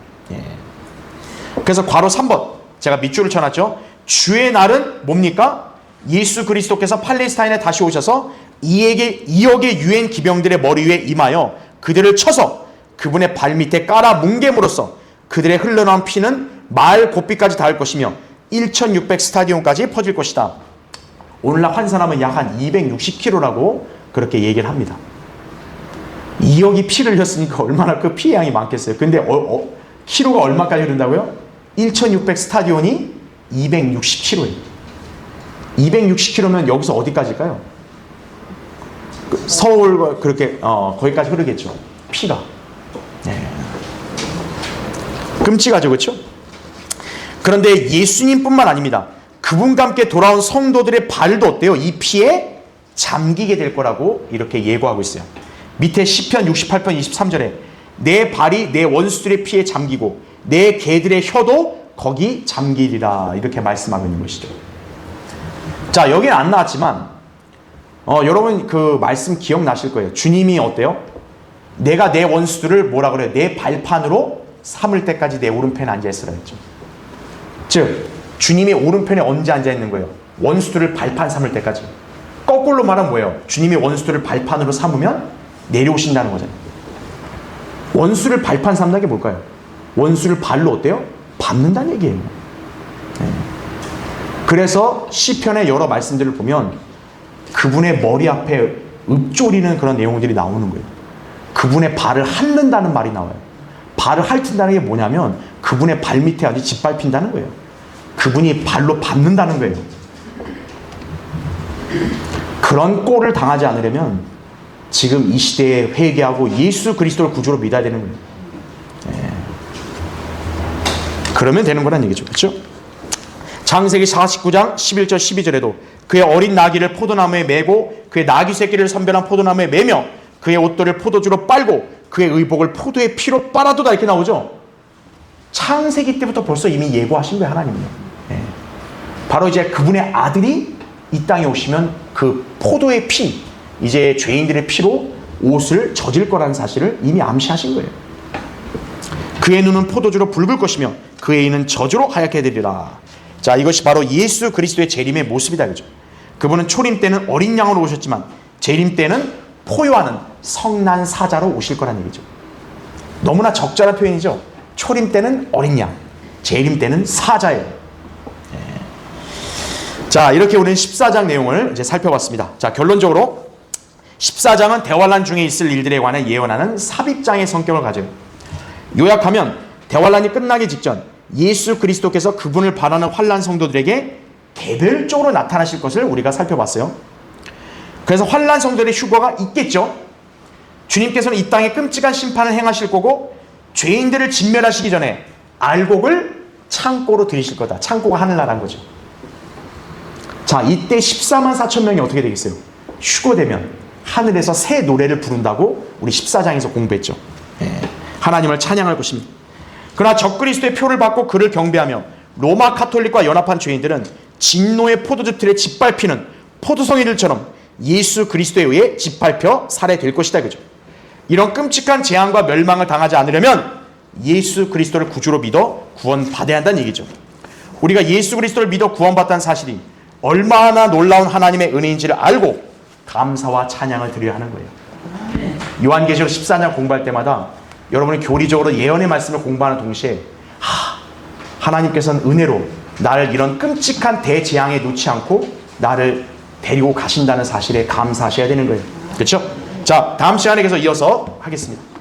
그래서 괄호 3번 제가 밑줄을 쳐놨죠. 주의 날은 뭡니까? 예수 그리스도께서 팔레스타인에 다시 오셔서 이역의 유엔 기병들의 머리 위에 임하여 그들을 쳐서 그분의 발밑에 깔아 뭉갰으로써 그들의 흘러나온 피는 마을 고삐까지 닿을 것이며 1600 스타디온까지 퍼질 것이다. 오늘날 환산하면 약 한 260kg라고 그렇게 얘기를 합니다. 2억이 피를 흘렸으니까 얼마나 그 피의 양이 많겠어요. 근데 키로가 얼마까지 흐른다고요? 1600 스타디온이 260kg예요. 260kg면 여기서 어디까지일까요? 서울 그렇게 거기까지 흐르겠죠. 피가. 네. 끔찍하죠, 그렇죠? 그런데 예수님뿐만 아닙니다. 그분과 함께 돌아온 성도들의 발도 어때요? 이 피에 잠기게 될 거라고 이렇게 예고하고 있어요. 밑에 시편 68편 23절에 내 발이 내 원수들의 피에 잠기고 내 개들의 혀도 거기 잠기리라 이렇게 말씀하고 있는 것이죠. 자, 여기는 안 나왔지만 여러분 그 말씀 기억나실 거예요. 주님이 어때요? 내가 내 원수들을 뭐라 그래요? 내 발판으로 삼을 때까지 내 오른편에 앉아있으라 했죠. 즉 주님이 오른편에 언제 앉아있는 거예요? 원수들을 발판 삼을 때까지. 거꾸로 말하면 뭐예요? 주님이 원수들을 발판으로 삼으면 내려오신다는 거잖아요. 원수를 발판 삼는 게 뭘까요? 원수를 발로 어때요? 밟는다는 얘기예요. 네. 그래서 시편의 여러 말씀들을 보면 그분의 머리 앞에 읊조리는 그런 내용들이 나오는 거예요. 그분의 발을 핥는다는 말이 나와요. 발을 핥는다는 게 뭐냐면 그분의 발밑에 아주 짓밟힌다는 거예요. 그분이 발로 밟는다는 거예요. 그런 꼴을 당하지 않으려면 지금 이 시대에 회개하고 예수 그리스도를 구주로 믿어야 되는 거예요. 네. 그러면 되는 거란 얘기죠. 그렇죠? 창세기 49장 11절 12절에도 그의 어린 나귀를 포도나무에 메고 그의 나귀 새끼를 선별한 포도나무에 메며 그의 옷들을 포도주로 빨고 그의 의복을 포도의 피로 빨아도다 이렇게 나오죠. 창세기 때부터 벌써 이미 예고하신 거예요. 하나님은요. 네. 바로 이제 그분의 아들이 이 땅에 오시면 그 포도의 피, 이제 죄인들의 피로 옷을 젖을 거라는 사실을 이미 암시하신 거예요. 그의 눈은 포도주로 붉을 것이며 그의 이는 젖으로 하얗게 되리라. 자, 이것이 바로 예수 그리스도의 재림의 모습이다. 그죠? 그분은 초림 때는 어린 양으로 오셨지만 재림 때는 포효하는 성난 사자로 오실 거란 얘기죠. 너무나 적절한 표현이죠. 초림 때는 어린 양, 재림 때는 사자예요. 네. 자, 이렇게 우리는 14장 내용을 이제 살펴봤습니다. 자, 결론적으로 14장은 대환란 중에 있을 일들에 관해 예언하는 삽입장의 성격을 가져요. 요약하면 대환란이 끝나기 직전 예수 그리스도께서 그분을 바라는 환란 성도들에게 개별적으로 나타나실 것을 우리가 살펴봤어요. 그래서 환란 성도들의 휴거가 있겠죠. 주님께서는 이 땅에 끔찍한 심판을 행하실 거고 죄인들을 진멸하시기 전에 알곡을 창고로 들이실 거다. 창고가 하늘나라인 거죠. 자, 이때 14만 4천 명이 어떻게 되겠어요? 휴거되면 하늘에서 새 노래를 부른다고 우리 14장에서 공부했죠. 예, 하나님을 찬양할 것입니다. 그러나 적그리스도의 표를 받고 그를 경배하며 로마 카톨릭과 연합한 죄인들은 진노의 포도주 틀에 짓밟히는 포도송이들처럼 예수 그리스도에 의해 짓밟혀 살해될 것이다. 그죠? 이런 끔찍한 재앙과 멸망을 당하지 않으려면 예수 그리스도를 구주로 믿어 구원받아야 한다는 얘기죠. 우리가 예수 그리스도를 믿어 구원받다는 사실이 얼마나 놀라운 하나님의 은혜인지를 알고 감사와 찬양을 드려야 하는 거예요. 요한계시록 14장 공부할 때마다 여러분이 교리적으로 예언의 말씀을 공부하는 동시에 하나님께서는 은혜로 나를 이런 끔찍한 대재앙에 놓지 않고 나를 데리고 가신다는 사실에 감사하셔야 되는 거예요. 그렇죠? 자, 다음 시간에 계속 이어서 하겠습니다.